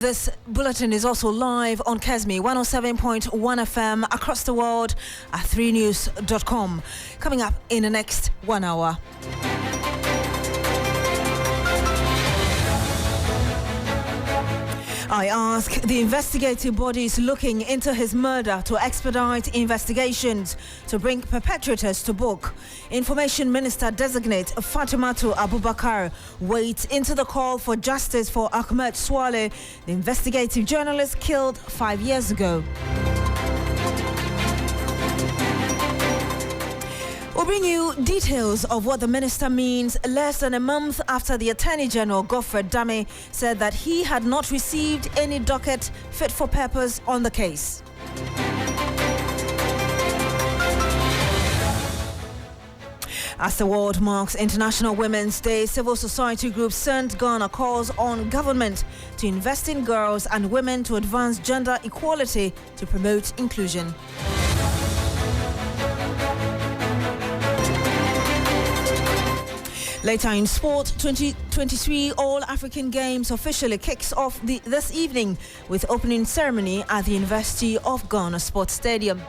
This bulletin is also live on Kesmi 107.1 FM across the world at 3news.com. Coming up in the next 1 hour. I ask the investigative bodies looking into his murder to expedite investigations to bring perpetrators to book. Information Minister designate Fatimatu Abubakar waits into the call for justice for Ahmed Swale, the investigative journalist killed 5 years ago. We'll bring you details of what the minister means less than a month after the Attorney General, Godfred Dame, said that he had not received any docket fit for purpose on the case. As the world marks International Women's Day, civil society groups sent Ghana calls on government to invest in girls and women to advance gender equality to promote inclusion. Later in sport, 2023 All-African Games officially kicks off this evening with opening ceremony at the University of Ghana Sports Stadium.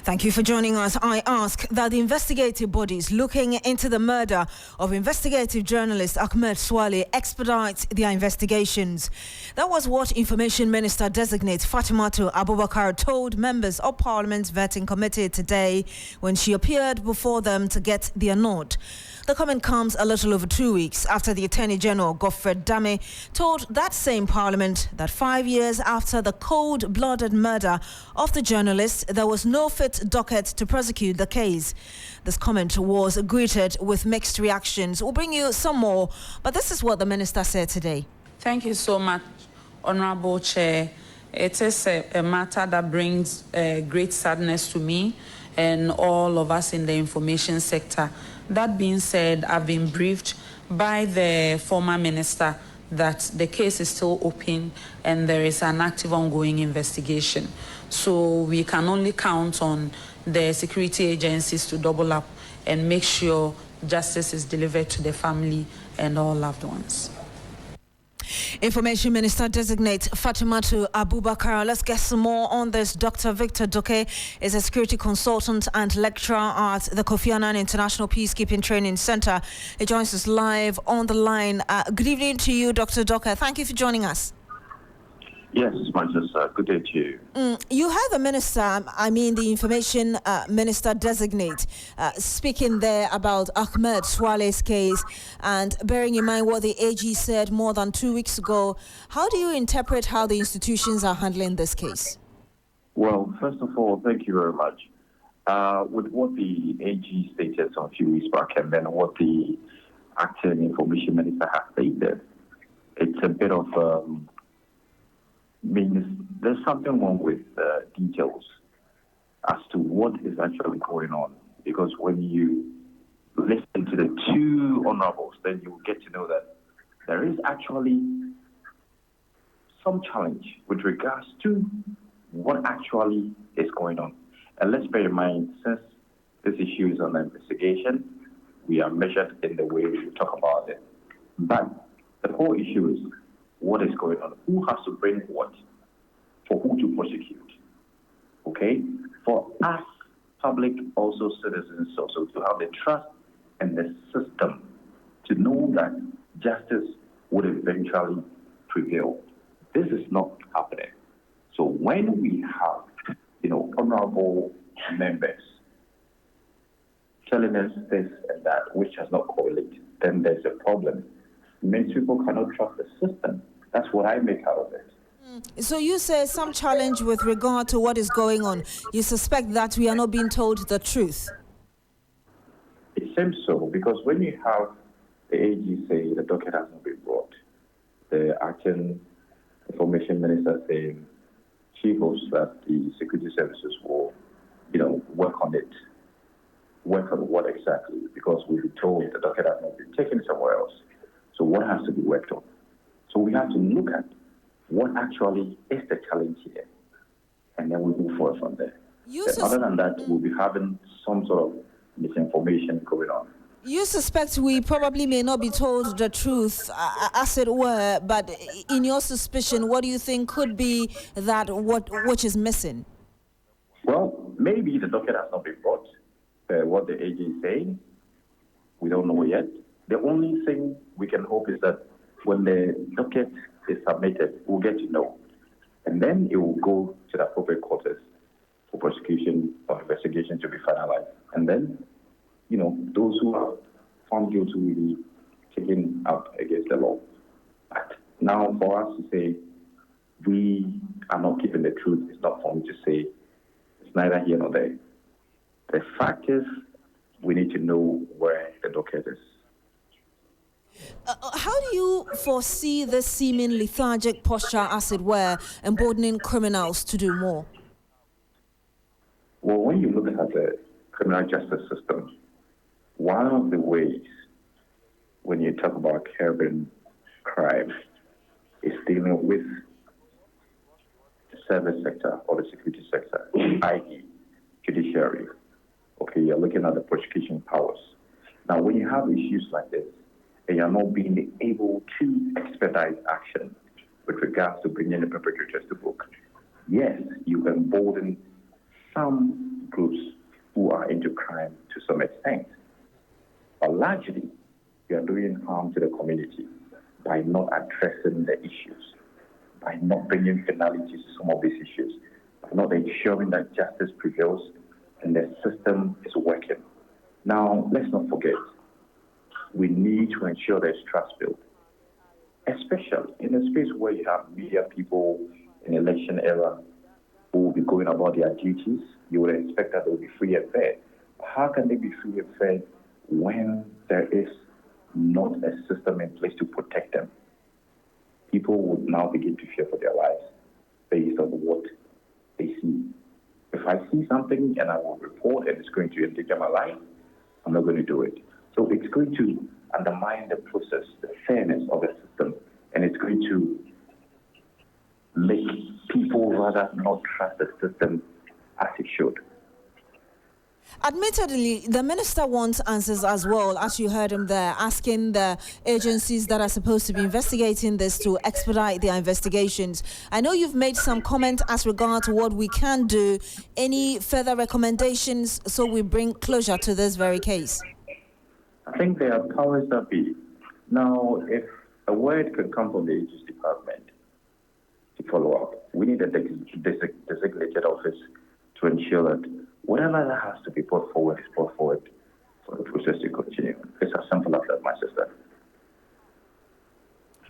Thank you for joining us. I ask that the investigative bodies looking into the murder of investigative journalist Ahmed Swale expedite their investigations. That was what Information Minister designate Fatimatu Abubakar told members of Parliament's vetting committee today when she appeared before them to get their nod. The comment comes a little over 2 weeks after the Attorney General, Godfred Dame, told that same Parliament that 5 years after the cold-blooded murder of the journalist, there was no fit docket to prosecute the case. This comment was greeted with mixed reactions. We'll bring you some more, but this is what the minister said today. Thank you so much, Honorable Chair. It is a matter that brings great sadness to me and all of us in the information sector. That being said, I've been briefed by the former minister that the case is still open and there is an active ongoing investigation. So we can only count on the security agencies to double up and make sure justice is delivered to the family and all loved ones. Information Minister designate Fatimatu Abubakar. Let's get some more on this. Dr. Victor Doke is a security consultant and lecturer at the Kofi Annan International Peacekeeping Training Center. He joins us live on the line. Good evening to you, Dr. Doke. Thank you for joining us. Yes, Francis, good day to you. You heard the minister, the information minister designate, speaking there about Ahmed Swale's case, and bearing in mind what the AG said more than 2 weeks ago. How do you interpret how the institutions are handling this case? Well, first of all, thank you very much. With what the AG stated a few weeks back and then what the acting information minister has stated, it's a bit of... there's something wrong with details as to what is actually going on. Because when you listen to the two honorables, then you will get to know that there is actually some challenge with regards to what actually is going on. And let's bear in mind, since this issue is on investigation, we are measured in the way we talk about it. But the whole issue is what is going on, who has to bring what, for who to prosecute, okay? For us, public, also citizens, also to have the trust in the system to know that justice would eventually prevail. This is not happening. So when we have, honorable members telling us this and that, which does not correlate, then there's a problem. Many people cannot trust the system. That's what I make out of it. So you say some challenge with regard to what is going on. You suspect that we are not being told the truth? It seems so, because when you have the AG say the docket has not been brought, the acting information minister saying she hopes that the security services will, work on it. Work on what exactly? Because we've been told the docket has not been taken somewhere else. So what has to be worked on? So we have to look at what actually is the challenge here, and then we move forward from there. Other than that, we'll be having some sort of misinformation going on. You suspect we probably may not be told the truth, as it were, but in your suspicion, what do you think could be that which is missing? Well, maybe the docket has not been brought. What the AG is saying, we don't know yet. The only thing we can hope is that when the docket is submitted, we'll get to know. And then it will go to the appropriate quarters for prosecution or investigation to be finalized. And then, those who are found guilty will be taken up against the law. But now, for us to say we are not keeping the truth, it's not for me to say. It's neither here nor there. The fact is, we need to know where the docket is. How do you foresee this seeming lethargic posture, as it were, emboldening criminals to do more? Well, when you look at the criminal justice system, one of the ways when you talk about curbing crime is dealing with the service sector or the security sector, i.e., judiciary. Okay, you're looking at the prosecution powers. Now, when you have issues like this, and you're not being able to expedite action with regards to bringing the perpetrators to book, yes, you embolden some groups who are into crime to some extent. But largely, you are doing harm to the community by not addressing the issues, by not bringing finality to some of these issues, by not ensuring that justice prevails and the system is working. Now, let's not forget, we need to ensure there's trust built, especially in a space where you have media people in election era who will be going about their duties. You would expect that they will be free and fair. How can they be free and fair when there is not a system in place to protect them? People would now begin to fear for their lives based on what they see. If I see something and I will report and it's going to endanger my life, I'm not going to do it. So it's going to undermine the process, the fairness of the system, and it's going to make people rather not trust the system as it should. Admittedly, the minister wants answers as well, as you heard him there, asking the agencies that are supposed to be investigating this to expedite their investigations. I know you've made some comment as regard to what we can do. Any further recommendations so we bring closure to this very case? I think there are powers that be. Now, if a word can come from the agency department to follow up, we need a designated office to ensure that whatever that has to be brought forward is brought forward for the process to continue. It's as simple as that, my sister.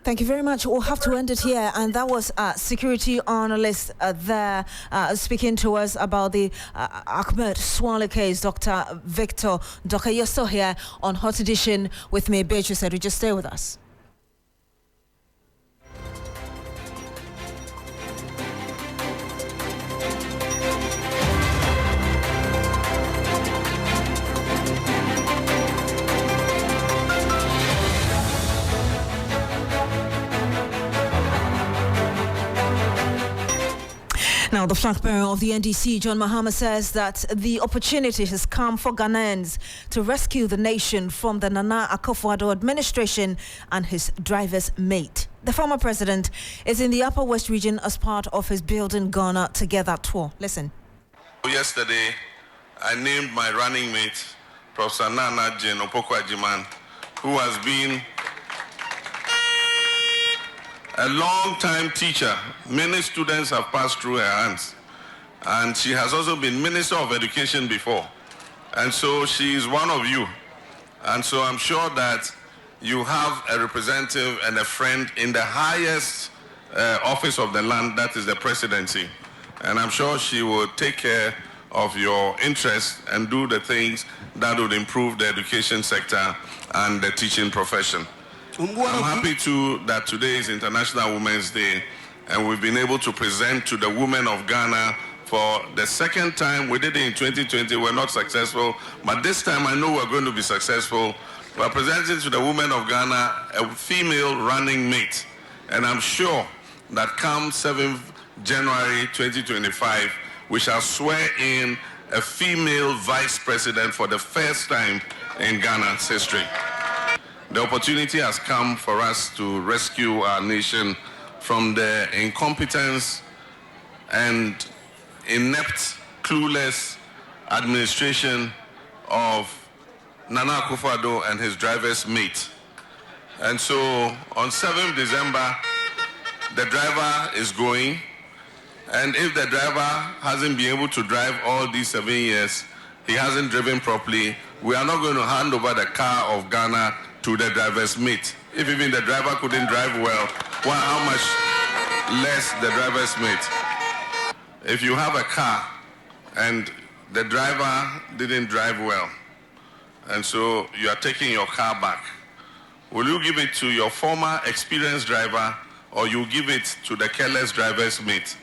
Thank you very much. We'll have to end it here. And that was a security analyst there speaking to us about the Ahmed Swale case, Dr. Victor. Dr. You're still here on Hot Edition with me, Beatrice Adu. Just stay with us. Now, the flag bearer of the NDC, John Mahama, says that the opportunity has come for Ghanaians to rescue the nation from the Nana Akufo-Addo administration and his driver's mate. The former president is in the Upper West region as part of his Building Ghana Together tour. Listen. Yesterday, I named my running mate, Professor Nana Jane Opoku-Agyeman, who has been a long-time teacher. Many students have passed through her hands. And she has also been Minister of Education before. And so she is one of you. And so I'm sure that you have a representative and a friend in the highest office of the land, that is the presidency. And I'm sure she will take care of your interests and do the things that would improve the education sector and the teaching profession. I'm happy too that today is International Women's Day, and we've been able to present to the women of Ghana for the second time. We did it in 2020, we're not successful, but this time I know we're going to be successful. We're presenting to the women of Ghana a female running mate, and I'm sure that come 7th January 2025, we shall swear in a female vice president for the first time in Ghana's history. The opportunity has come for us to rescue our nation from the incompetence and inept, clueless administration of Nana Akufo-Addo and his driver's mate. And so on 7th December, the driver is going, and if the driver hasn't been able to drive all these 7 years, he hasn't driven properly, we are not going to hand over the car of Ghana to the driver's mate. If even the driver couldn't drive well, how much less the driver's mate? If you have a car and the driver didn't drive well, and so you are taking your car back, will you give it to your former experienced driver, or you give it to the careless driver's mate?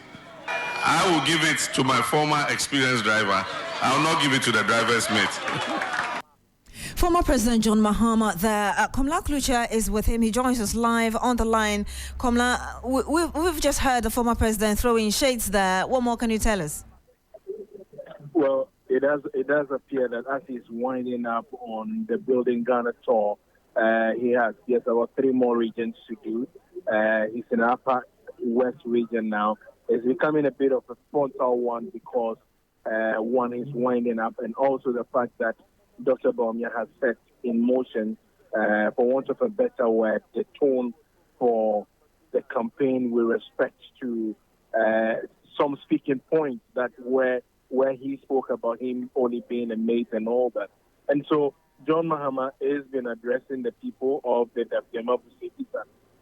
I will give it to my former experienced driver. I will not give it to the driver's mate. Former President John Mahama there. Komla Klucha is with him. He joins us live on the line. Komla, we've just heard the former president throwing shades there. What more can you tell us? Well, it does appear that as he's winding up on the Building Ghana tour, he has about 3 more regions to do. He's in the Upper West region now. It's becoming a bit of a frontal one because one is winding up, and also the fact that Dr. Bawumia has set in motion, for want of a better word, the tone for the campaign with respect to some speaking points that where he spoke about him only being a mate and all that. And so John Mahama has been addressing the people of the Dafyama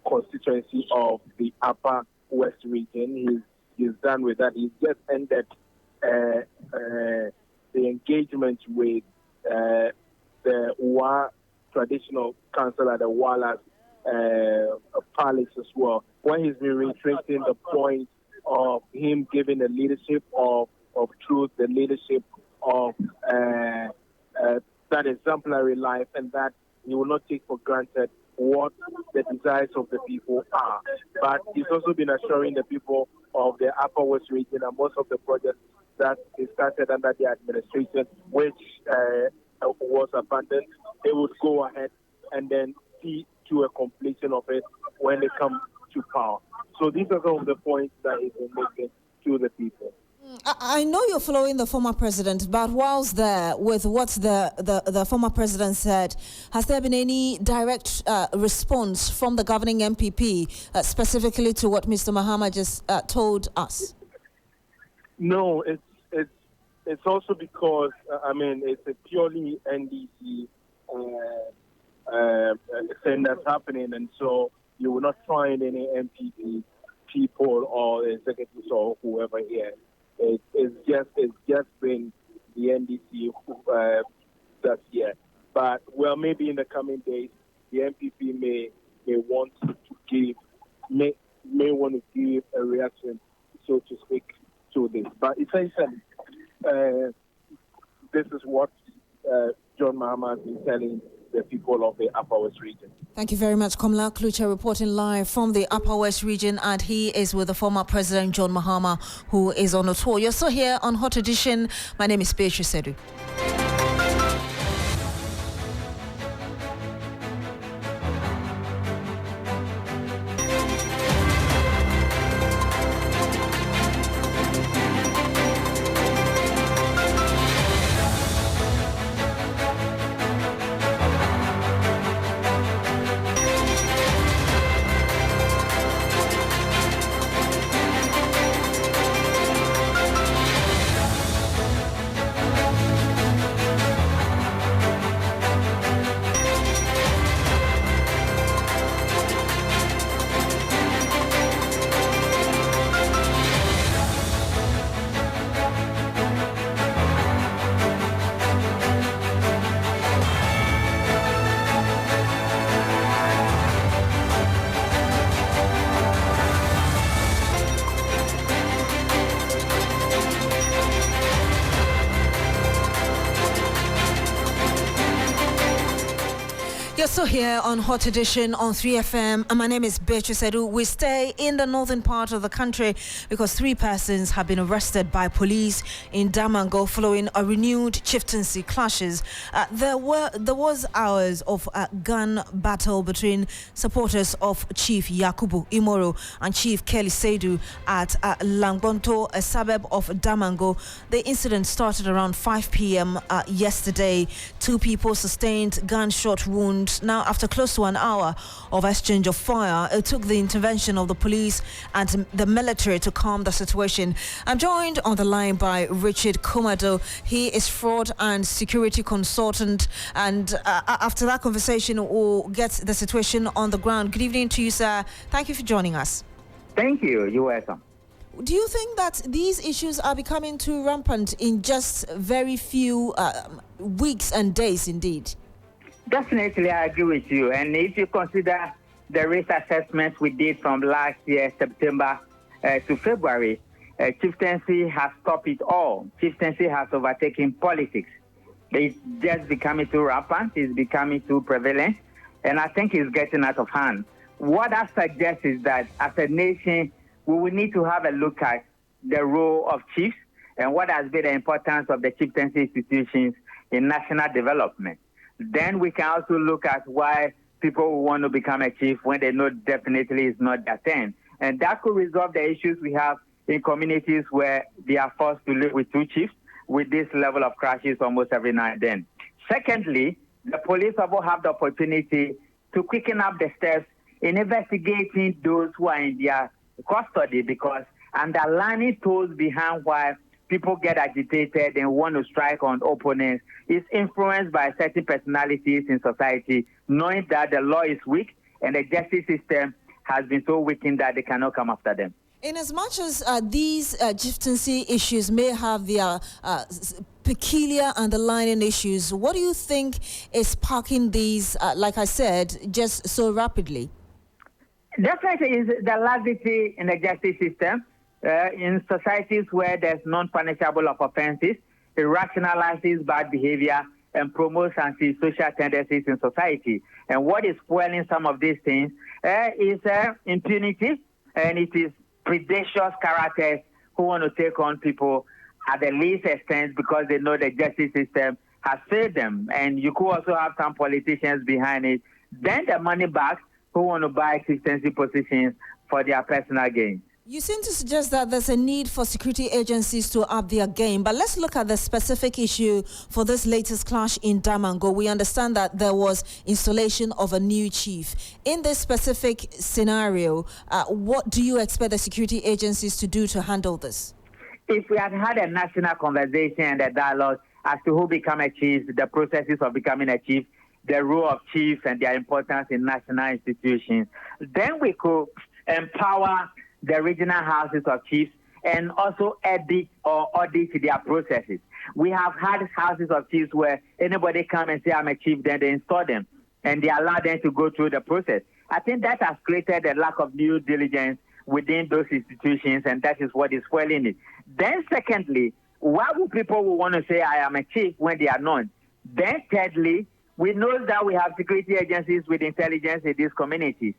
constituency of the Upper West region. He's done with that. He's just ended the engagement with the Wa traditional council at the Wallace Palace as well, where he's been reiterating the point of him giving the leadership of truth, the leadership of that exemplary life, and that he will not take for granted what the desires of the people are. But he's also been assuring the people of the Upper West region and most of the projects that he started under the administration, which was abandoned, they would go ahead and then see to a completion of it when they come to power. So these are some of the points that he's been making to the people. I know you're following the former president, but whilst there, with what the former president said, has there been any direct response from the governing MPP specifically to what Mr. Mahama just told us? No, it's also because it's a purely NDC thing that's happening, and so you will not find any MPP people or executives or whoever here. It's just been the NDC that's here. But well, maybe in the coming days, the MPP may want to give a reaction, so to speak, to this. But essentially, this is what John Mahama has been telling the people of the Upper West region. Thank you very much. Komla Klucha reporting live from the Upper West region, and he is with the former President John Mahama, who is on a tour. You're still here on Hot Edition. My name is Beatrice Adu. You're still here on Hot Edition on 3FM. And my name is Beatrice Adu. We stay in the northern part of the country because 3 persons have been arrested by police in Damango following a renewed chieftaincy clashes. There was hours of gun battle between supporters of Chief Yakubu Imoro and Chief Kelly Saidu at Langbonto, a suburb of Damango. The incident started around 5 p.m. Yesterday. 2 people sustained gunshot wounds. Now, after close to an hour of exchange of fire, it took the intervention of the police and the military to calm the situation. I'm joined on the line by Richard Kumado. He is fraud and security consultant. And after that conversation, we'll get the situation on the ground. Good evening to you, sir. Thank you for joining us. Thank you. You're welcome. Do you think that these issues are becoming too rampant in just very few weeks and days indeed? Definitely, I agree with you. And if you consider the risk assessment we did from last year, September to February, chieftaincy has stopped it all. Chieftaincy has overtaken politics. It's just becoming too rampant. It's becoming too prevalent. And I think it's getting out of hand. What I suggest is that as a nation, we will need to have a look at the role of chiefs and what has been the importance of the chieftaincy institutions in national development. Then we can also look at why people want to become a chief when they know definitely it's not their turn. And that could resolve the issues we have in communities where they are forced to live with 2 chiefs with this level of crashes almost every now and then. Secondly, the police also have the opportunity to quicken up the steps in investigating those who are in their custody, because underlying tools behind why people get agitated and want to strike on opponents is influenced by certain personalities in society, knowing that the law is weak and the justice system has been so weakened that they cannot come after them. In as much as these chieftaincy issues may have their peculiar underlying issues, what do you think is sparking these, like I said, just so rapidly? Definitely is the laxity in the justice system. In societies where there's non-punishable of offenses, it rationalizes bad behavior and promotes anti-social tendencies in society. And what is fueling some of these things is impunity, and it is predacious characters who want to take on people at the least extent because they know the justice system has failed them. And you could also have some politicians behind it. Then the money bags who want to buy chieftaincy positions for their personal gain. You seem to suggest that there's a need for security agencies to up their game, but let's look at the specific issue for this latest clash in Damango. We understand that there was installation of a new chief. In this specific scenario, what do you expect the security agencies to do to handle this? If we had had a national conversation and a dialogue as to who become a chief, the processes of becoming a chief, the role of chiefs and their importance in national institutions, then we could empower the regional houses of chiefs and also edit or audit their processes. We have had houses of chiefs where anybody come and say, I'm a chief, then they install them and they allow them to go through the process. I think that has created a lack of due diligence within those institutions, and that is what is fueling it. Then secondly, why would people want to say I am a chief when they are not? Then thirdly, we know that we have security agencies with intelligence in these communities.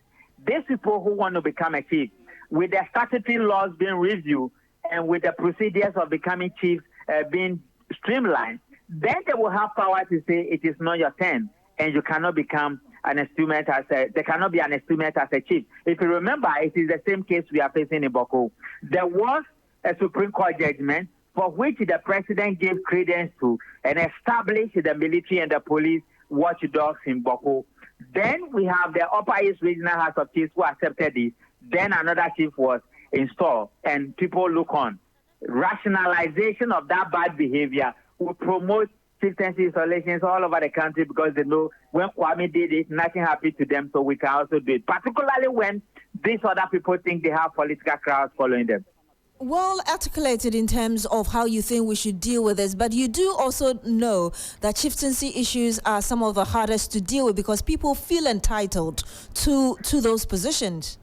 These people who want to become a chief, with the statutory laws being reviewed and with the procedures of becoming chiefs being streamlined, then they will have power to say it is not your turn and you cannot become an instrument there cannot be an instrument as a chief. If you remember, it is the same case we are facing in Boko. There was a Supreme Court judgment for which the president gave credence to and established the military and the police watchdogs in Boko. Then we have the Upper East Regional House of Chiefs who accepted this. Then another chief was installed, and people look on. Rationalization of that bad behavior will promote chieftaincy installations all over the country because they know when Kwame did it, nothing happened to them, so we can also do it, particularly when these other people think they have political crowds following them. Well articulated in terms of how you think we should deal with this, but you do also know that chieftaincy issues are some of the hardest to deal with because people feel entitled to those positions.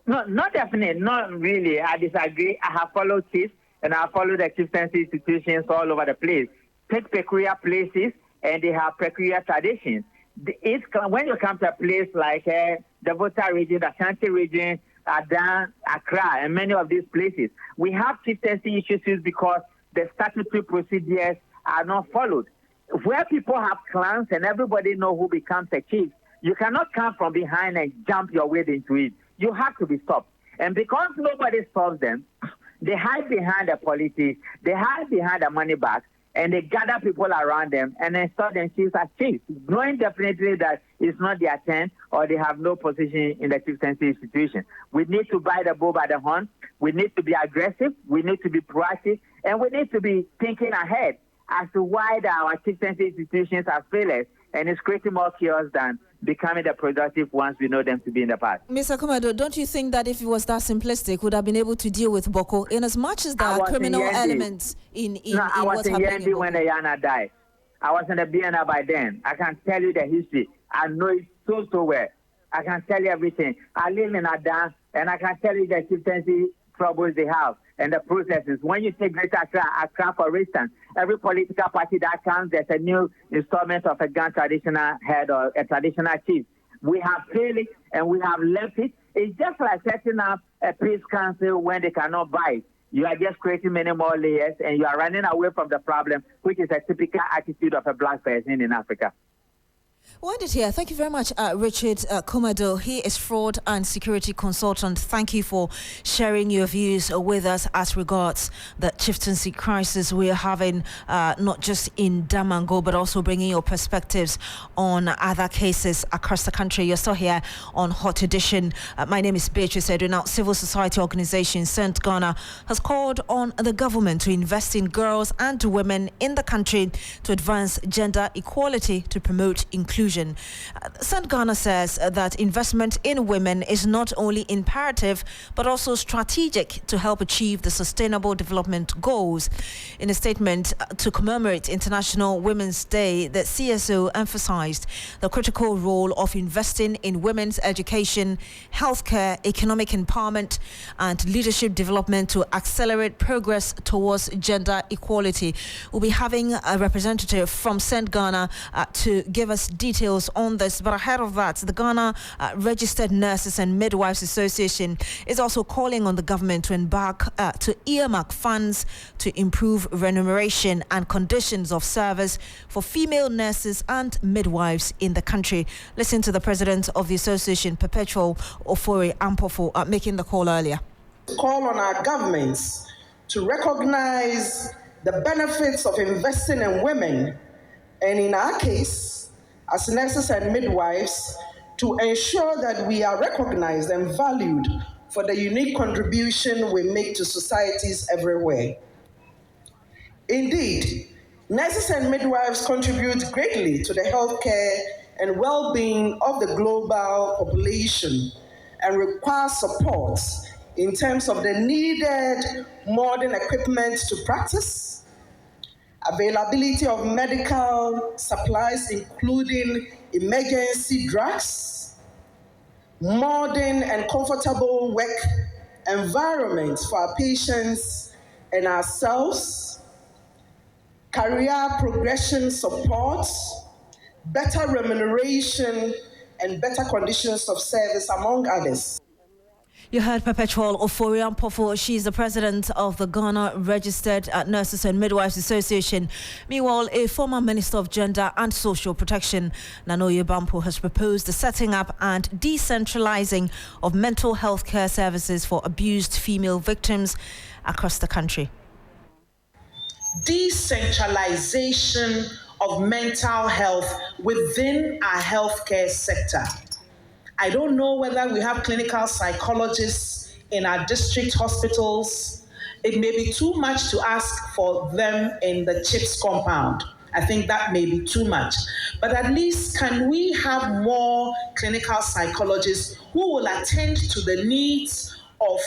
No, not definitely, not really. I disagree. I have followed chiefs and I have followed the chieftaincy institutions all over the place. Take peculiar places and they have peculiar traditions. When you come to a place like the Volta region, the Ashanti region, Adan, Accra, and many of these places, we have chieftaincy issues because the statutory procedures are not followed. Where people have clans and everybody know who becomes a chief, you cannot come from behind and jump your way into it. You have to be stopped. And because nobody stops them, they hide behind the politics, they hide behind the money bags, and they gather people around them and install them chiefs as chiefs, knowing definitely that it's not their turn or they have no position in the chieftaincy institution. We need to buy the bull by the horn. We need to be aggressive. We need to be proactive. And we need to be thinking ahead as to why our chieftaincy institutions are failures, and it's creating more chaos than becoming the productive ones we know them to be in the past. Mr. Komado, don't you think that if it was that simplistic, would have been able to deal with Boko in as much as there are criminal elements in what's happening? I was in Yendi when Ayana died. I was in the BNR by then. I can tell you the history. I know it so well. I can tell you everything. I live in Adan, and I can tell you the chieftaincy troubles they have and the processes. When you take Greater Accra, for instance, every political party that comes, there's a new installment of a Ghana traditional head or a traditional chief. We have failed it and we have left it. It's just like setting up a peace council when they cannot buy it. You are just creating many more layers and you are running away from the problem, which is a typical attitude of a black person in Africa. Wind it here. Thank you very much, Richard Komado. He is fraud and security consultant. Thank you for sharing your views with us as regards the chieftaincy crisis we are having, not just in Damango, but also bringing your perspectives on other cases across the country. You're still here on Hot Edition. My name is Beatrice Adu. Now, civil society organization St. Ghana has called on the government to invest in girls and women in the country to advance gender equality to promote inclusion. St. Ghana says that investment in women is not only imperative but also strategic to help achieve the Sustainable Development Goals. In a statement to commemorate International Women's Day, the CSO emphasized the critical role of investing in women's education, healthcare, economic empowerment, and leadership development to accelerate progress towards gender equality. We'll be having a representative from St. Ghana to give us details on this, but ahead of that, the Ghana Registered Nurses and Midwives Association is also calling on the government to earmark funds to improve remuneration and conditions of service for female nurses and midwives in the country. Listen to the president of the association, Perpetual Ofori Ampofo, making the call earlier. Call on our governments to recognize the benefits of investing in women, and in our case, as nurses and midwives, to ensure that we are recognized and valued for the unique contribution we make to societies everywhere. Indeed, nurses and midwives contribute greatly to the healthcare and well-being of the global population and require support in terms of the needed modern equipment to practice, availability of medical supplies, including emergency drugs, modern and comfortable work environments for our patients and ourselves, career progression support, better remuneration, and better conditions of service, among others. You heard Perpetual Ofori Ampofo. She's the president of the Ghana Registered Nurses and Midwives Association. Meanwhile, a former Minister of Gender and Social Protection, Nanoye Bampo, has proposed the setting up and decentralizing of mental health care services for abused female victims across the country. Decentralization of mental health within our healthcare sector. I don't know whether we have clinical psychologists in our district hospitals. It may be too much to ask for them in the CHIPS compound. I think that may be too much. But at least can we have more clinical psychologists who will attend to the needs of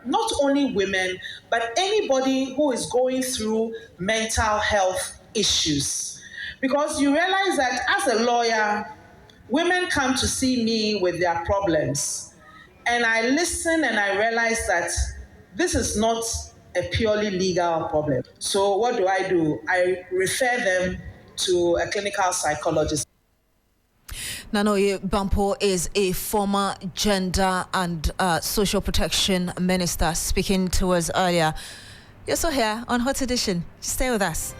not only women, but anybody who is going through mental health issues? Because you realize that as a lawyer, women come to see me with their problems, and I listen and I realize that this is not a purely legal problem. So what do? I refer them to a clinical psychologist. Nanoye Bampo is a former gender and social protection minister speaking to us earlier. You're still here on Hot Edition. Stay with us.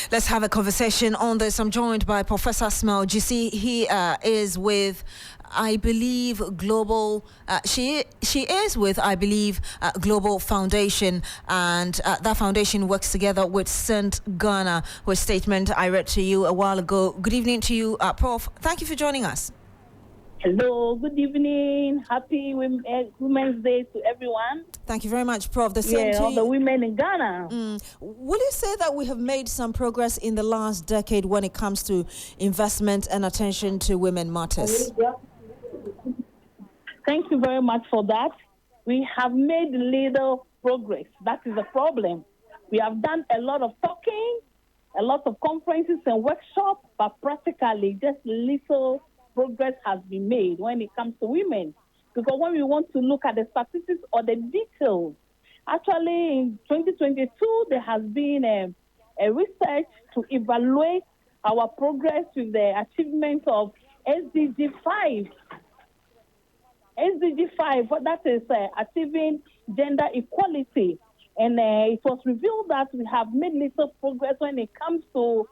Let's have a conversation on this. I'm joined by Professor Smile GC. He is with, I believe, Global. She is with, I believe, Global Foundation, and that foundation works together with St. Ghana. With statement I read to you a while ago. Good evening to you, Prof. Thank you for joining us. Hello, good evening. Happy Women's Day to everyone. Thank you very much, Prof. The same to all you. the women in Ghana. Will you say that we have made some progress in the last decade when it comes to investment and attention to women matters? Thank you very much for that. We have made little progress. That is the problem. We have done a lot of talking, a lot of conferences and workshops, but practically just little progress has been made when it comes to women. Because when we want to look at the statistics or the details, actually in 2022, there has been a research to evaluate our progress with the achievement of SDG 5. SDG 5, that is achieving gender equality. And it was revealed that we have made little progress when it comes to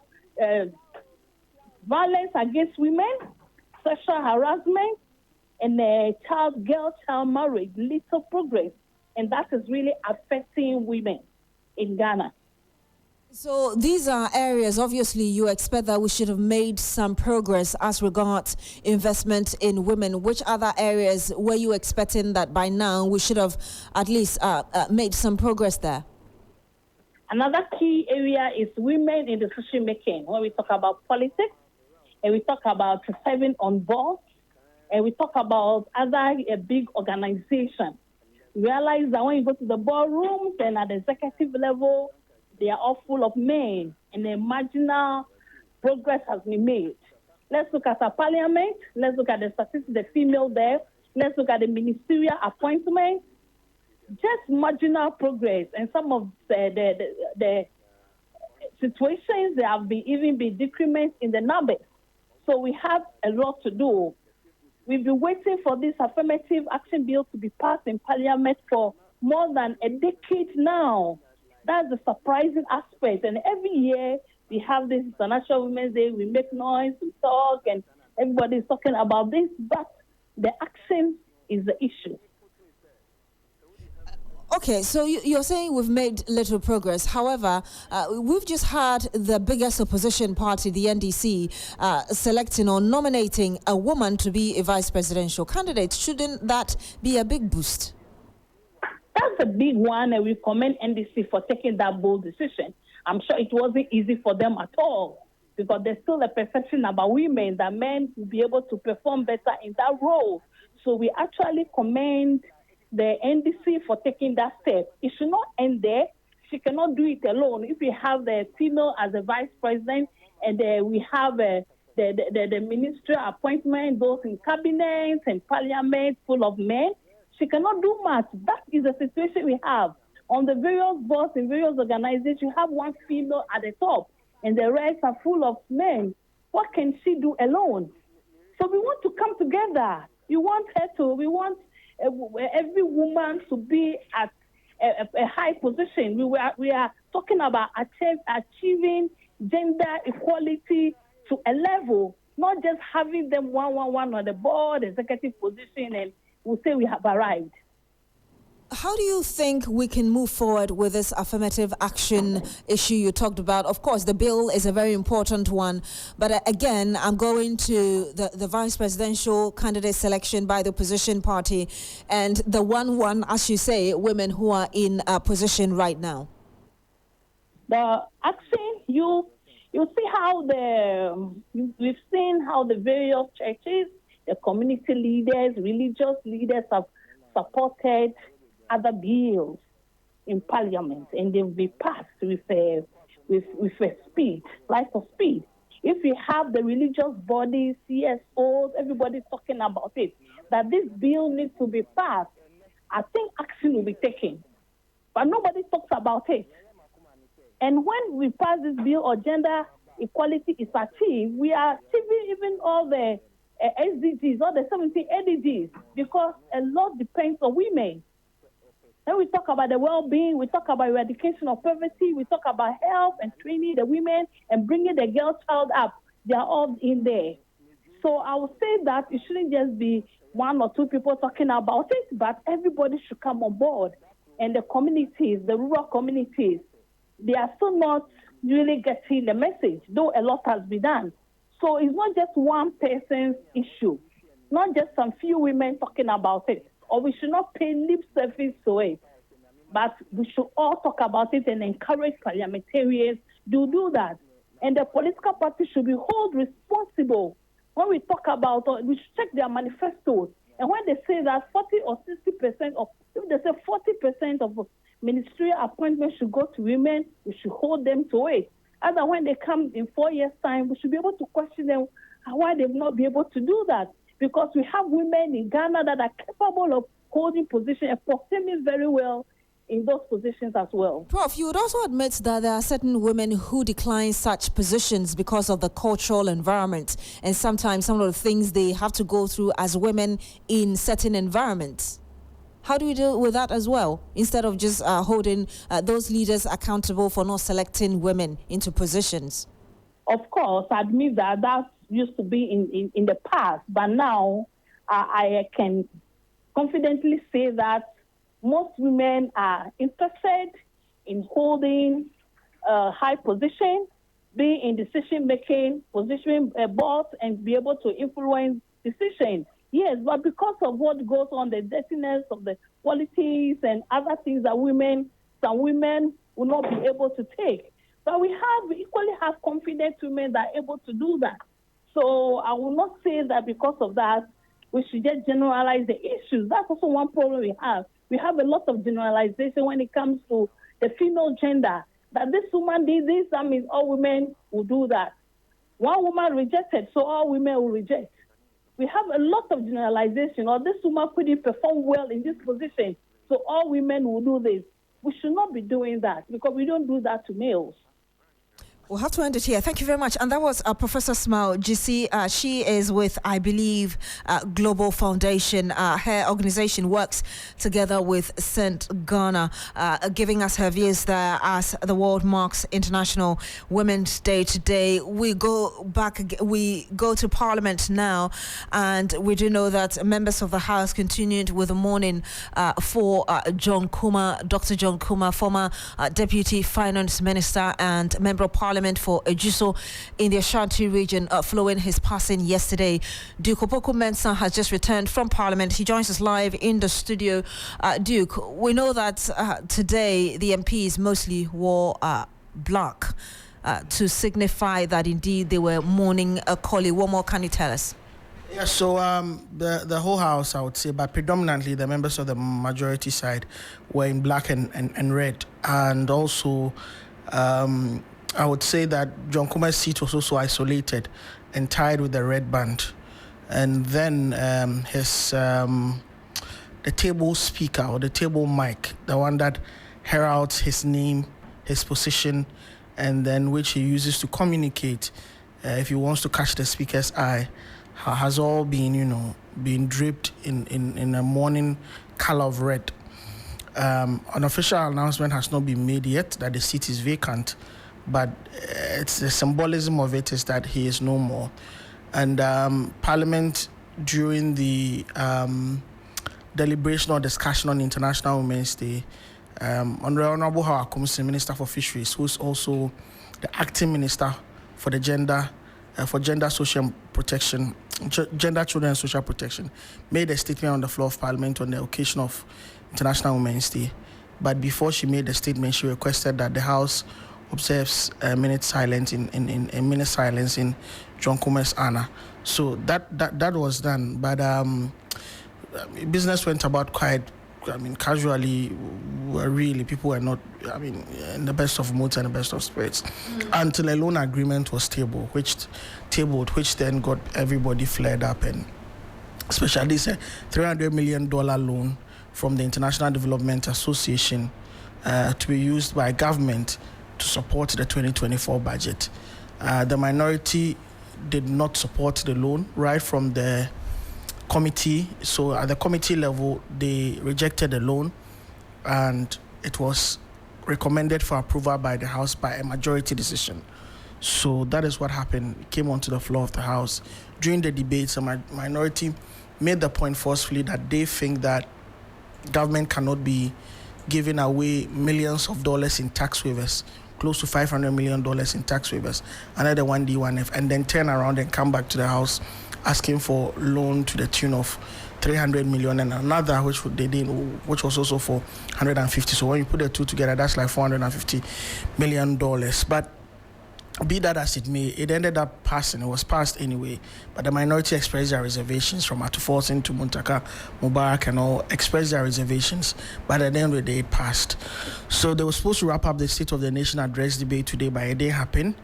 violence against women, sexual harassment, and girl-child marriage, little progress. And that is really affecting women in Ghana. So these are areas, obviously, you expect that we should have made some progress as regards investment in women. Which other areas were you expecting that by now we should have at least made some progress there? Another key area is women in decision making. When we talk about politics, and we talk about serving on boards, and we talk about other big organizations. Realize that when you go to the boardrooms and at the executive level, they are all full of men, and the marginal progress has been made. Let's look at our parliament. Let's look at the statistics, the female there. Let's look at the ministerial appointments. Just marginal progress, and some of the situations, there have even been decrements in the numbers. So we have a lot to do. We've been waiting for this affirmative action bill to be passed in Parliament for more than a decade now. That's the surprising aspect. And every year we have this International Women's Day, we make noise, we talk, and everybody's talking about this, but the action is the issue. Okay, so you're saying we've made little progress. However, we've just had the biggest opposition party, the NDC, selecting or nominating a woman to be a vice presidential candidate. Shouldn't that be a big boost? That's a big one, and we commend NDC for taking that bold decision. I'm sure it wasn't easy for them at all, because there's still a perception about women that men will be able to perform better in that role. So we actually commend the NDC for taking that step. It should not end there. She cannot do it alone. If we have the female as a vice president, and we have the ministerial appointment, those in cabinet and parliament full of men, she cannot do much. That is the situation we have. On the various boards in various organizations, you have one female at the top, and the rest are full of men. What can she do alone? So we want to come together. We want every woman to be at a high position. We are talking about achieving gender equality to a level, not just having them one on the board, executive position, and we'll say we have arrived. How do you think we can move forward with this affirmative action issue you talked about? Of course, the bill is a very important one, but again, I'm going to the vice presidential candidate selection by the opposition party and the one, as you say, women who are in a position right now. The action, you see how we've seen how the various churches, the community leaders, religious leaders have supported other bills. in Parliament, and they will be passed with a speed, light of speed. If we have the religious bodies, CSOs, everybody talking about it, that this bill needs to be passed, I think action will be taken. But nobody talks about it. And when we pass this bill or gender equality is achieved, we are achieving even all the SDGs, all the 17 SDGs, because a lot depends on women. Then we talk about the well-being, we talk about eradication of poverty, we talk about health and training the women and bringing the girl child up. They are all in there. So I would say that it shouldn't just be one or two people talking about it, but everybody should come on board. And the communities, the rural communities, they are still not really getting the message, though a lot has been done. So it's not just one person's issue, not just some few women talking about it. Or we should not pay lip service to it, but we should all talk about it and encourage parliamentarians to do that. And the political parties should be held responsible when we talk about, we should check their manifestos. And when they say that 40 or 60% of, if they say 40% of ministerial appointments should go to women, we should hold them to it. Other when they come in 4 years' time, we should be able to question them why they've not been able to do that. Because we have women in Ghana that are capable of holding positions and performing very well in those positions as well. Prof, you would also admit that there are certain women who decline such positions because of the cultural environment and sometimes some of the things they have to go through as women in certain environments. How do we deal with that as well, instead of just holding those leaders accountable for not selecting women into positions? Of course, I admit that that used to be in the past, but now I can confidently say that most women are interested in holding a high position, be in decision-making, position boards, and be able to influence decisions. Yes, but because of what goes on, the dirtiness of the politics and other things that some women will not be able to take. But we equally have confident women that are able to do that. So I will not say that because of that, we should just generalize the issues. That's also one problem we have. We have a lot of generalization when it comes to the female gender. That this woman did this, that means all women will do that. One woman rejected, so all women will reject. We have a lot of generalization, or this woman couldn't perform well in this position, so all women will do this. We should not be doing that because we don't do that to males. We'll have to end it here. Thank you very much. And that was Professor Smile GC. She is with, I believe, Global Foundation. Her organization works together with St. Ghana, giving us her views there as the world marks International Women's Day today. We go to Parliament now, and we do know that members of the House continued with the mourning for John Kuma, Dr. John Kuma, former Deputy Finance Minister and Member of Parliament for Ejuso in the Ashanti region, following his passing yesterday. Duke Opoku Mensah has just returned from Parliament. He joins us live in the studio. Duke, we know that today the MPs mostly wore black to signify that indeed they were mourning a colleague. What more can you tell us? Yeah, so the whole House, I would say, but predominantly the members of the majority side were in black and red. And also, I would say that John Kuma's seat was also isolated and tied with the red band. And then the table speaker or the table mic, the one that heralds his name, his position, and then which he uses to communicate if he wants to catch the speaker's eye, has all been, been draped in a mourning color of red. An official announcement has not been made yet that the seat is vacant, but it's the symbolism of it is that he is no more. And Parliament, during the deliberation or discussion on International Women's Day, Honorable Hawa Akumsi, Minister for Fisheries, who's also the acting minister for the gender social protection, gender, children and social protection, made a statement on the floor of Parliament on the occasion of International Women's Day. But before she made the statement, she requested that the House observes a minute silence in John Kuma's honor. So that was done. But business went about quite casually, people were not, in the best of moods and the best of spirits, until a loan agreement was tabled, which then got everybody flared up, and especially this $300 million loan from the International Development Association to be used by government to support the 2024 budget. The minority did not support the loan right from the committee. So at the committee level, they rejected the loan, and it was recommended for approval by the House by a majority decision. So that is what happened. It came onto the floor of the House. During the debates, a minority made the point forcefully that they think that government cannot be giving away millions of dollars in tax waivers, close to $500 million in tax waivers, under the 1D, 1F, and then turn around and come back to the House asking for loan to the tune of $300 million and another, which they did, which was also for $150. So when you put the two together, that's like $450 million. But be that as it may, it ended up passing. It was passed anyway. But the minority expressed their reservations, from Atuforsen to Muntaka, Mubarak, and all expressed their reservations. But at the end of the day, it passed. So they were supposed to wrap up the State of the Nation address debate today, but it didn't happen.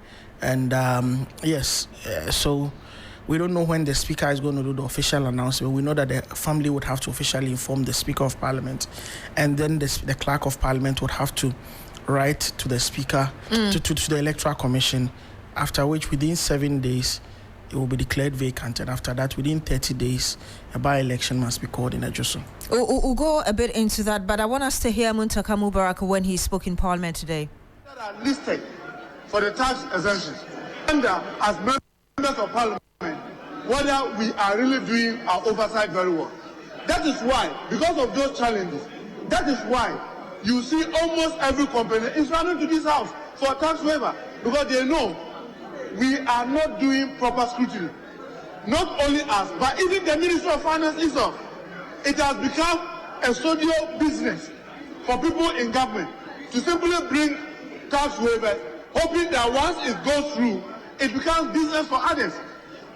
And so we don't know when the Speaker is going to do the official announcement. We know that the family would have to officially inform the Speaker of Parliament, and then the Clerk of Parliament would have to write to the Speaker, to the Electoral Commission, after which within 7 days it will be declared vacant, and after that within 30 days a by-election must be called in Ejoso. We'll go a bit into that, but I want us to hear Muntaka Mubarak when he spoke in Parliament today. That are listed for the tax exemptions, and as members of Parliament, whether we are really doing our oversight very well. That is why, because of those challenges, that is why you see almost every company is running to this house for a tax waiver, because they know we are not doing proper scrutiny. Not only us, but even the Ministry of Finance itself. It has become a social business for people in government to simply bring tax waivers, hoping that once it goes through, it becomes business for others.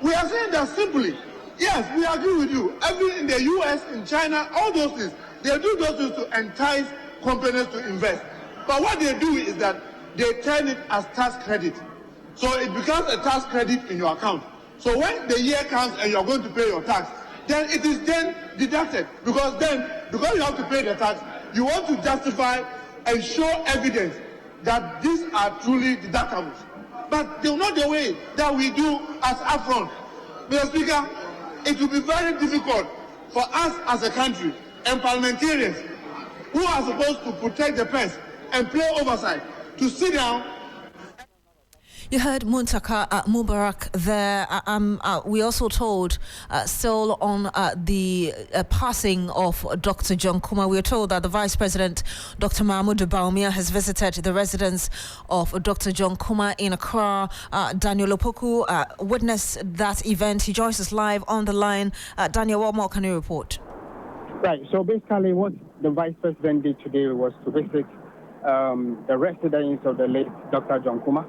We are saying that simply. Yes, we agree with you. Even in the US, in China, all those things, they do those things to entice companies to invest. But what they do is that they turn it as tax credit. So it becomes a tax credit in your account. So when the year comes and you're going to pay your tax, then it is then deducted. Because you have to pay the tax, you want to justify and show evidence that these are truly deductibles. But they're not the way that we do as upfront. Mr. Speaker, it will be very difficult for us as a country and parliamentarians who are supposed to protect the press and play oversight to sit down. You heard Muntaka Mubarak there. We also told still on the passing of Dr. John Kumah, we are told that the Vice President, Dr. Mahmoud Bawumia, has visited the residence of Dr. John Kumah in Accra. Daniel Opoku witnessed that event. He joins us live on the line. Daniel, what more can you report? Right. So basically what the Vice President did today was to visit the residence of the late Dr. John Kumah.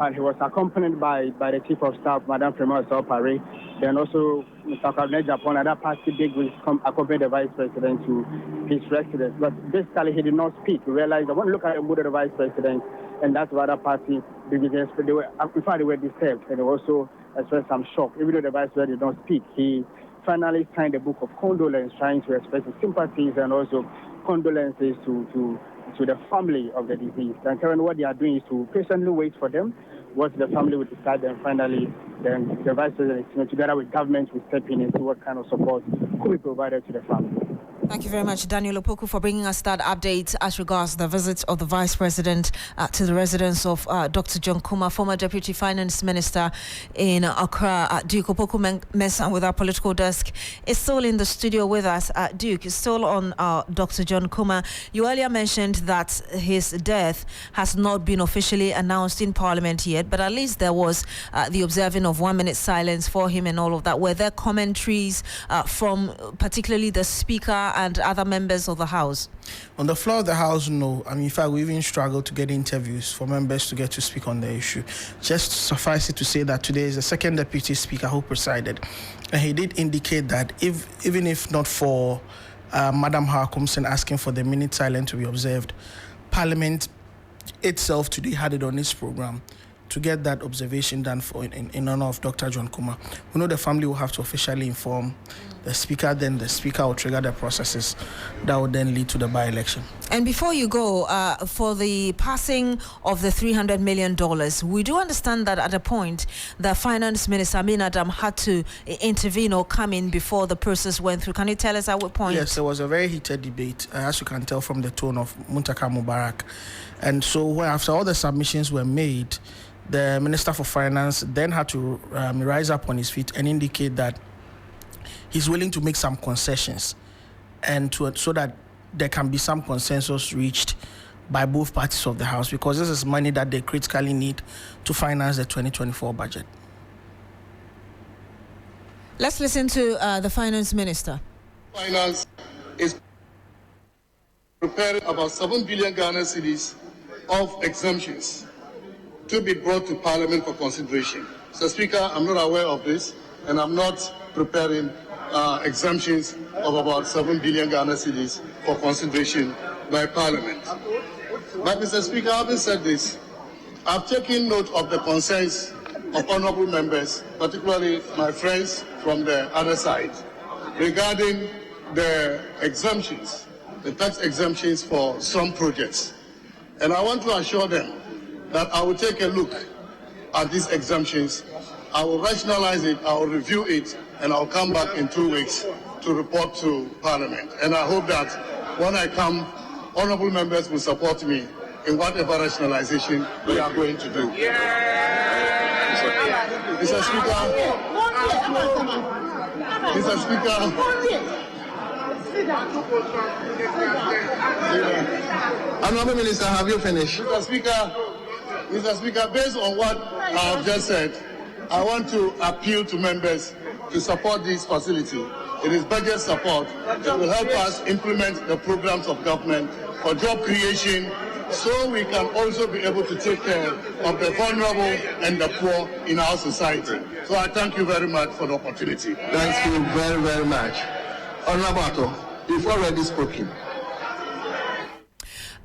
And he was accompanied by the Chief of Staff, Madam Premier Sopare, then also Mr. Kabnet Japan, other party big will accompany the Vice President to his residence. But basically, he did not speak. We realized that when you look at the mood of the Vice President and that other party, they were disturbed, and they also expressed some shock. Even though the Vice President did not speak, he finally signed a book of condolence, trying to express his sympathies and also condolences to the family of the deceased. And currently what they are doing is to patiently wait for them, what the family will decide, and finally then the Vice President, together with government, will step in and see what kind of support could be provided to the family. Thank you very much, Daniel Opoku, for bringing us that update as regards the visit of the Vice President to the residence of Dr. John Kumah, former Deputy Finance Minister in Accra. Duke Opoku Mensah with our political desk is still in the studio with us. Duke is still on Dr. John Kumah. You earlier mentioned that his death has not been officially announced in Parliament yet, but at least there was the observing of 1 minute silence for him and all of that. Were there commentaries from particularly the Speaker and other members of the House? On the floor of the House, no. In fact, we even struggled to get interviews for members to get to speak on the issue. Just suffice it to say that today is the second Deputy Speaker who presided. And he did indicate that even if not for Madam Harkumson asking for the minute silence to be observed. Parliament itself today had it on its program to get that observation done for in honor of Dr. John Kuma. We know the family will have to officially inform the speaker, then the speaker will trigger the processes that will then lead to the by-election. And before you go, for the passing of the $300 million, we do understand that at a point, the Finance Minister, Amin Adam, had to intervene or come in before the process went through. Can you tell us at what point? Yes, there was a very heated debate, as you can tell from the tone of Muntaka Mubarak. And so after all the submissions were made, the Minister for Finance then had to rise up on his feet and indicate that he's willing to make some concessions and so that there can be some consensus reached by both parties of the House, because this is money that they critically need to finance the 2024 budget. Let's listen to the Finance Minister. Finance is preparing about 7 billion Ghana cedis of exemptions to be brought to Parliament for consideration. Mr. Speaker, I'm not aware of this, and I'm not preparing exemptions of about 7 billion Ghana cedis for consideration by Parliament. But, Mr. Speaker, having said this, I've taken note of the concerns of honourable members, particularly my friends from the other side, regarding the exemptions, the tax exemptions for some projects. And I want to assure them that I will take a look at these exemptions, I will rationalize it, I will review it, and I'll come back in 2 weeks to report to Parliament. And I hope that when I come, honourable members will support me in whatever rationalization we are going to do. Mr. Speaker, Honourable Minister, have you finished? Mr. Speaker, based on what I have just said, I want to appeal to members to support this facility. It is budget support. It will help us implement the programs of government for job creation, so we can also be able to take care of the vulnerable and the poor in our society. So I thank you very much for the opportunity. Thank you very, very much. Honorable Ato, you've already spoken.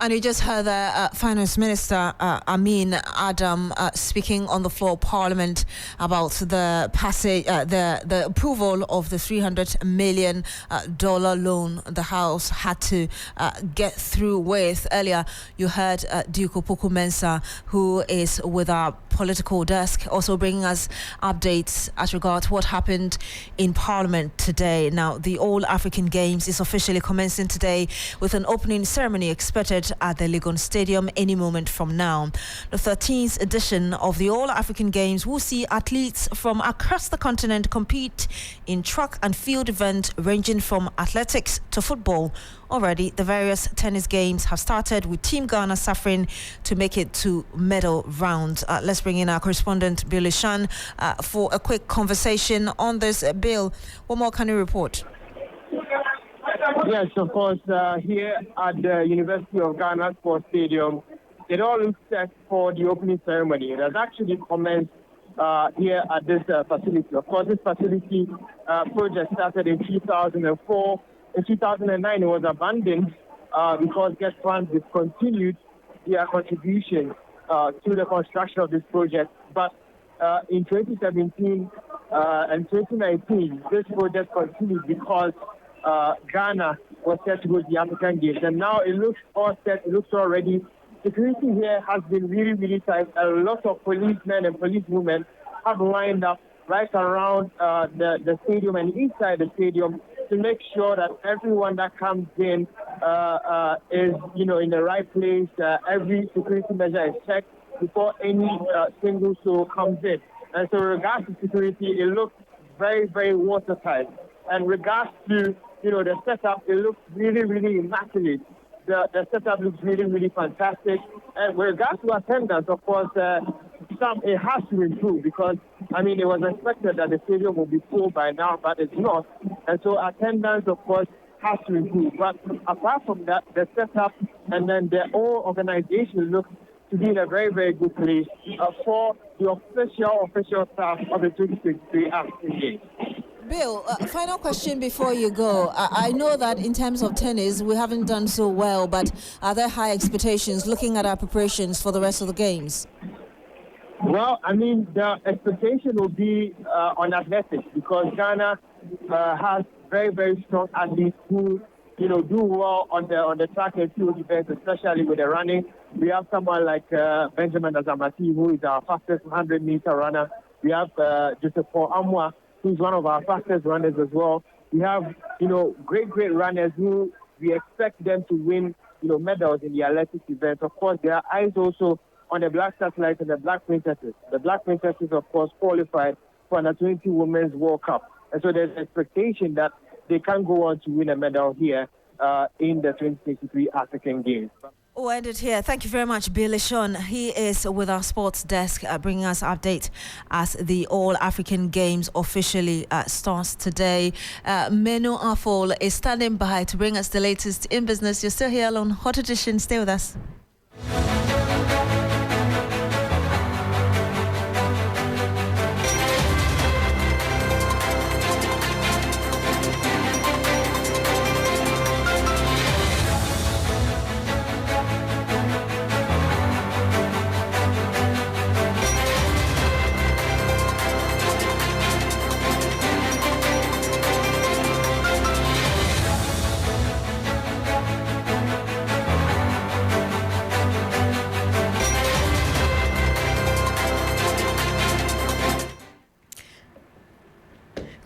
And you just heard the Finance Minister, Amin Adam, speaking on the floor of Parliament about the passage, the approval of the $300 million loan the House had to get through with. Earlier, you heard Duke Opoku Mensah, who is with our political desk, also bringing us updates as regards what happened in Parliament today. Now, the All African Games is officially commencing today with an opening ceremony expected at the Legon Stadium any moment from now. The 13th edition of the All African Games will see athletes from across the continent compete in track and field events ranging from athletics to football. Already, the various tennis games have started, with Team Ghana suffering to make it to medal round. Let's bring in our correspondent, Bill Ishan, for a quick conversation on this. Bill, what more can you report? Yes, of course, here at the University of Ghana Sports Stadium, it all looks set for the opening ceremony. It has actually commenced here at this facility. Of course, this facility project started in 2004. In 2009, it was abandoned because Get Funds discontinued their contribution to the construction of this project. But in 2017 and 2019, this project continued because Ghana was set to go to the African Games. And now it looks all set, it looks all ready. Security here has been really, really tight. A lot of policemen and policewomen have lined up right around the stadium and inside the stadium to make sure that everyone that comes in is, in the right place. Every security measure is checked before any single soul comes in. And so, in regards to security, it looks very, very watertight. And regards to, the setup, it looks really, really immaculate. The setup looks really, really fantastic. And with regards to attendance, of course, it has to improve because, it was expected that the stadium will be full by now, but it's not. And so attendance, of course, has to improve. But apart from that, the setup and then the whole organization looks to be in a very, very good place for the official staff of the 2023 African Games. Bill, final question before you go. I know that in terms of tennis, we haven't done so well, but are there high expectations looking at our preparations for the rest of the games? Well, I mean, the expectation will be on athletics because Ghana has very, very strong athletes who, do well on the track and field events, especially with the running. We have someone like Benjamin Azamati, who is our fastest 100-meter runner. We have Joseph Amwa, who's one of our fastest runners as well. We have, great runners who we expect them to win, medals in the athletics events. Of course, there are eyes also on the Black Satellites and the Black Princesses. The Black Princesses, of course, qualified for the 20 Women's World Cup. And so there's expectation that they can go on to win a medal here in the 2023 African Games. We'll end it here. Thank you very much, Bill Ishon. He is with our sports desk, bringing us update as the All-African Games officially starts today. Meno Afol is standing by to bring us the latest in business. You're still here on Hot Edition. Stay with us.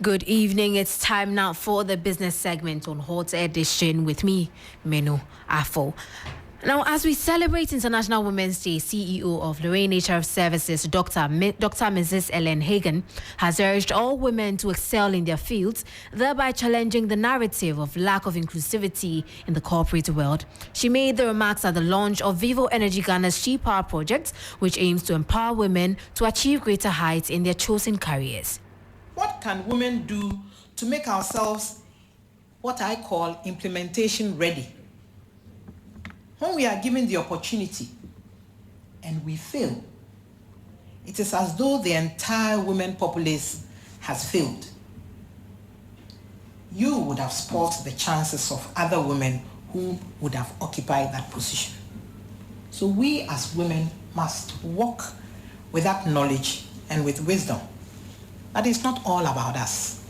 Good evening. It's time now for the business segment on Hot Edition with me, Meno Afo. Now, as we celebrate International Women's Day, CEO of Lorraine HR Services, Dr. Mrs. Ellen Hagen, has urged all women to excel in their fields, thereby challenging the narrative of lack of inclusivity in the corporate world. She made the remarks at the launch of Vivo Energy Ghana's She Power project, which aims to empower women to achieve greater heights in their chosen careers. What can women do to make ourselves what I call implementation ready? When we are given the opportunity and we fail, it is as though the entire women populace has failed. You would have spoiled the chances of other women who would have occupied that position. So we as women must walk with that knowledge and with wisdom. That is not all about us.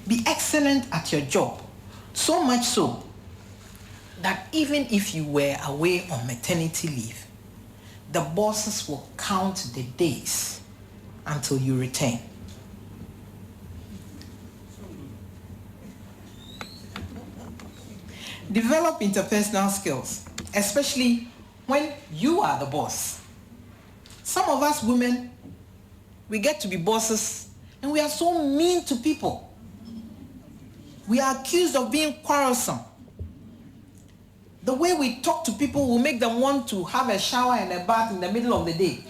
Be excellent at your job, so much so that even if you were away on maternity leave, the bosses will count the days until you return. Develop interpersonal skills, especially when you are the boss. Some of us women, we get to be bosses and we are so mean to people. We are accused of being quarrelsome. The way we talk to people will make them want to have a shower and a bath in the middle of the day.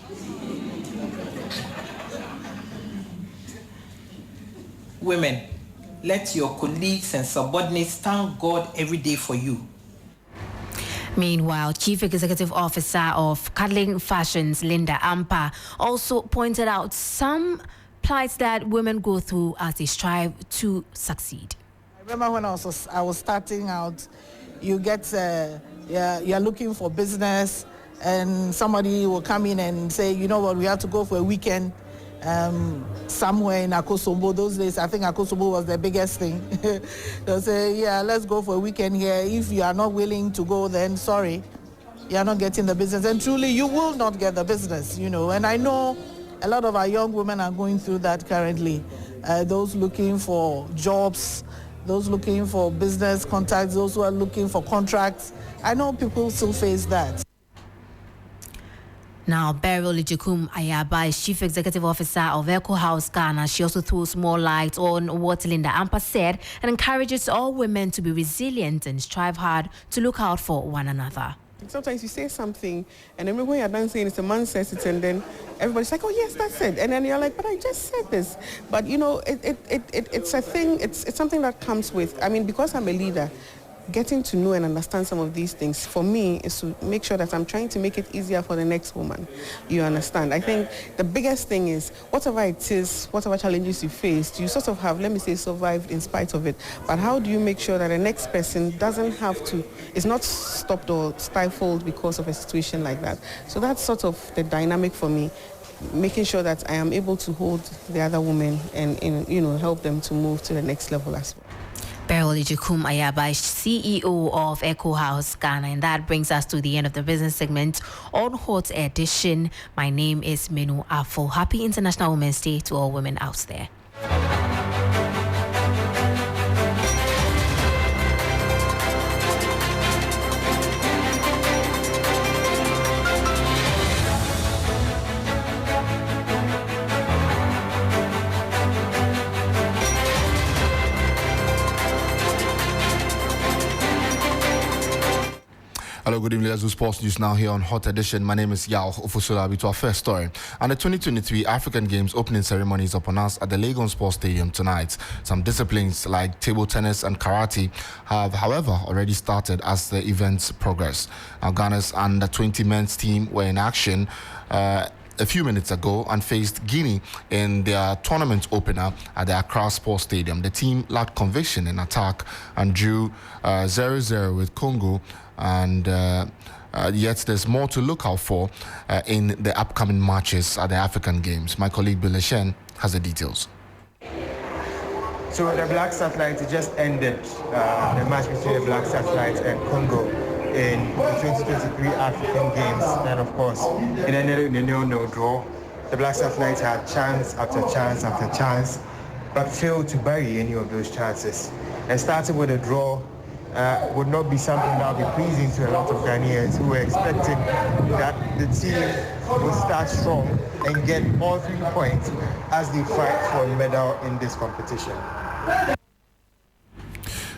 Women, let your colleagues and subordinates thank God every day for you. Meanwhile, Chief Executive Officer of Cuddling Fashions, Linda Ampa, also pointed out some plights that women go through as they strive to succeed. I remember when I was starting out, you get, you're looking for business and somebody will come in and say, you know what, we have to go for a weekend somewhere in Akosombo. Those days, I think Akosombo was the biggest thing. They'll say, yeah, let's go for a weekend here. If you are not willing to go, then sorry, you're not getting the business. And truly, you will not get the business, And I know a lot of our young women are going through that currently. Those looking for jobs, those looking for business contacts, those who are looking for contracts. I know people still face that. Now, Beryl Ijikum Ayaba is Chief Executive Officer of Echo House Ghana. She also throws more light on what Linda Ampa said and encourages all women to be resilient and strive hard to look out for one another. Sometimes you say something, and then when you're done saying it, a man says it, and then everybody's like, oh, yes, that's it. And then you're like, but I just said this. But, it's a thing, it's something that comes with, because I'm a leader, getting to know and understand some of these things for me is to make sure that I'm trying to make it easier for the next woman. You understand? I think the biggest thing is whatever it is, whatever challenges you faced, you sort of have, let me say, survived in spite of it. But how do you make sure that the next person doesn't have to, is not stopped or stifled because of a situation like that? So that's sort of the dynamic for me, making sure that I am able to hold the other women and help them to move to the next level as well. Beryl Ijukum Ayaba, CEO of Echo House Ghana, and that brings us to the end of the business segment on Hot Edition. My name is Menu Afo. Happy International Women's Day to all women out there. Hello, good evening. Let's do sports news now here on Hot Edition. My name is Yao Ofusulabi. To our first story. And the 2023 African Games opening ceremony is upon us at the Lagos Sports Stadium tonight. Some disciplines like table tennis and karate have, however, already started as the events progress. Now, Ghana's under-20 men's team were in action a few minutes ago and faced Guinea in their tournament opener at the Accra Sports Stadium. The team lacked conviction in attack and drew 0-0 with Congo, and yet there's more to look out for in the upcoming matches at the African Games. My colleague Bill has the details. So the Black Satellites just ended the match between the Black Satellites and Congo in the 2023 African Games, and of course it ended in a 0-0 draw. The Black Satellites had chance after chance after chance, but failed to bury any of those chances. And starting with a draw would not be something that would be pleasing to a lot of Ghanaians who were expecting that the team would start strong and get all 3 points as they fight for a medal in this competition.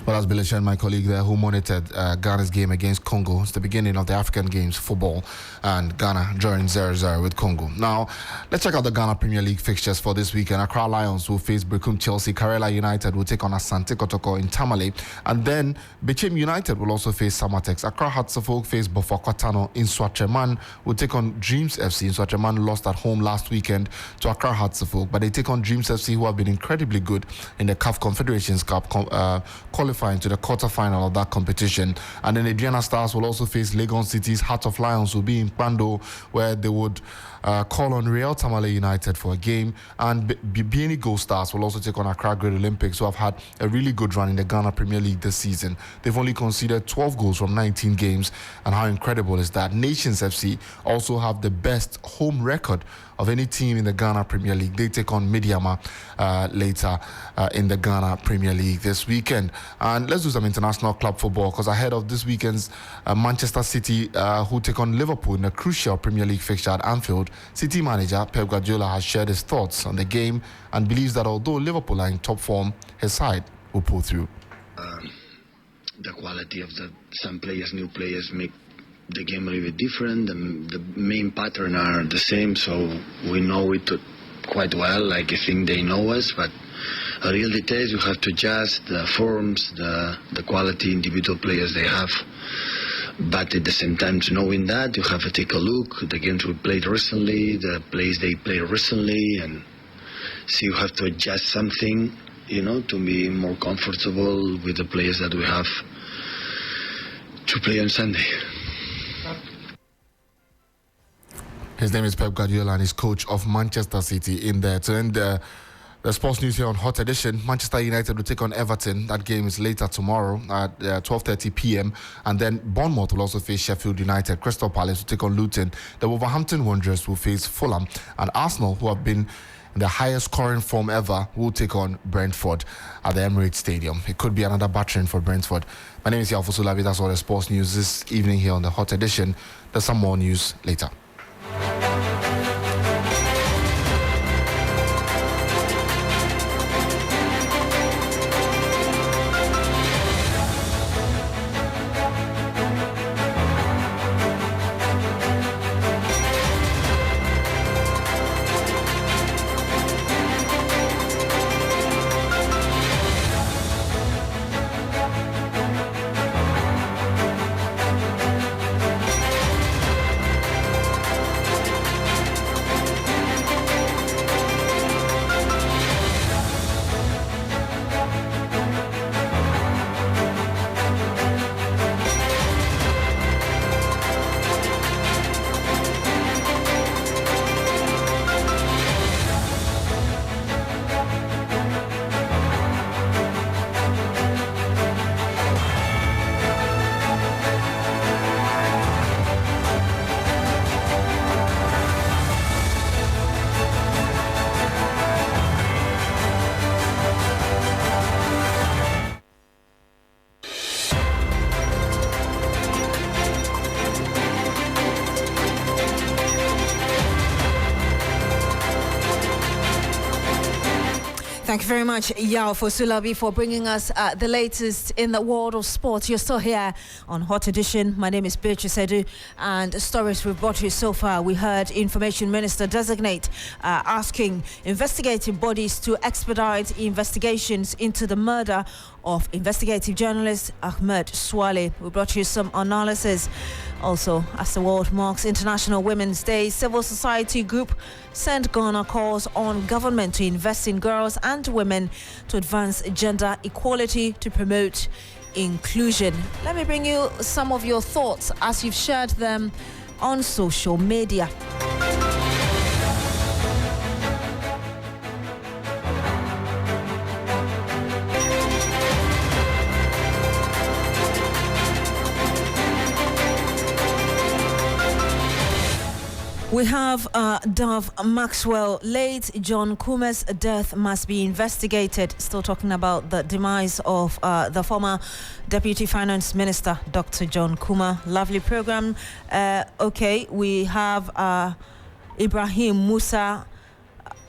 Well, that's Bilishan, my colleague there, who monitored Ghana's game against Congo. It's the beginning of the African Games football, and Ghana drawing 0-0 with Congo. Now, let's check out the Ghana Premier League fixtures for this weekend. Accra Lions will face Berekum Chelsea. Karela United will take on Asante Kotoko in Tamale. And then Bechem United will also face Samatex. Accra Hatzafok face Bofakwatano in Swatreman. Will take on Dreams FC. Swatreman lost at home last weekend to Accra Hatzafok, but they take on Dreams FC, who have been incredibly good in the CAF Confederations Cup, qualifying to the quarter-final of that competition. And then Adriana Stars will also face Legon City's Heart of Lions, who will be in Pando, where they would call on Real Tamale United for a game. And Bieni Gold Stars will also take on Accra Great Olympics, who have had a really good run in the Ghana Premier League this season. They've only conceded 12 goals from 19 games, and how incredible is that? Nations FC also have the best home record of any team in the Ghana Premier League. They take on Midiama later in the Ghana Premier League this weekend. And let's do some international club football, because ahead of this weekend's Manchester City, who take on Liverpool in a crucial Premier League fixture at Anfield, City manager Pep Guardiola has shared his thoughts on the game and believes that although Liverpool are in top form, his side will pull through. The quality of some players, new players, make the game a little bit different. The main pattern are the same, so we know it quite well. I think they know us, but real details you have to adjust the forms, the quality individual players they have. But at the same time, knowing that, you have to take a look at the games we played recently, the plays they played recently, and see you have to adjust something, to be more comfortable with the players that we have to play on Sunday. His name is Pep Guardiola, and he's coach of Manchester City in there. To end the sports news here on Hot Edition, Manchester United will take on Everton. That game is later tomorrow at 12:30 p.m. And then Bournemouth will also face Sheffield United. Crystal Palace will take on Luton. The Wolverhampton Wanderers will face Fulham. And Arsenal, who have been in the highest scoring form ever, will take on Brentford at the Emirates Stadium. It could be another battering for Brentford. My name is Yao Ofusulabi. That's all the sports news this evening here on the Hot Edition. There's some more news later. Thank you very much, Yao Fosulabi, for bringing us the latest in the world of sports. You're still here on Hot Edition. My name is Beatrice Adu, and stories we've brought you so far. We heard Information Minister designate asking investigative bodies to expedite investigations into the murder of investigative journalist Ahmed Swale. We brought you some analysis. Also, as the world marks International Women's Day, civil society group sent Ghana calls on government to invest in girls and women to advance gender equality to promote inclusion. Let me bring you some of your thoughts as you've shared them on social media. We have Dove Maxwell. Late John Kuma's death must be investigated. Still talking about the demise of the former Deputy Finance Minister, Dr. John Kuma. Lovely program. Okay, we have Ibrahim Musa.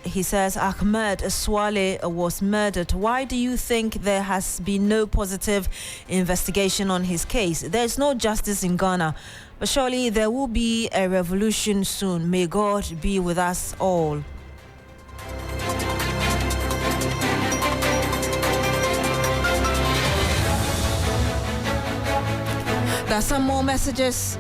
He says Ahmed Swale was murdered. Why do you think there has been no positive investigation on his case? There's no justice in Ghana, but surely there will be a revolution soon. May God be with us all. There are some more messages.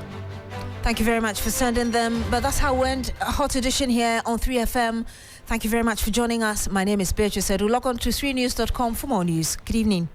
Thank you very much for sending them. But that's how we end a Hot Edition here on 3FM. Thank you very much for joining us. My name is Beatrice Adu. Log on to 3news.com for more news. Good evening.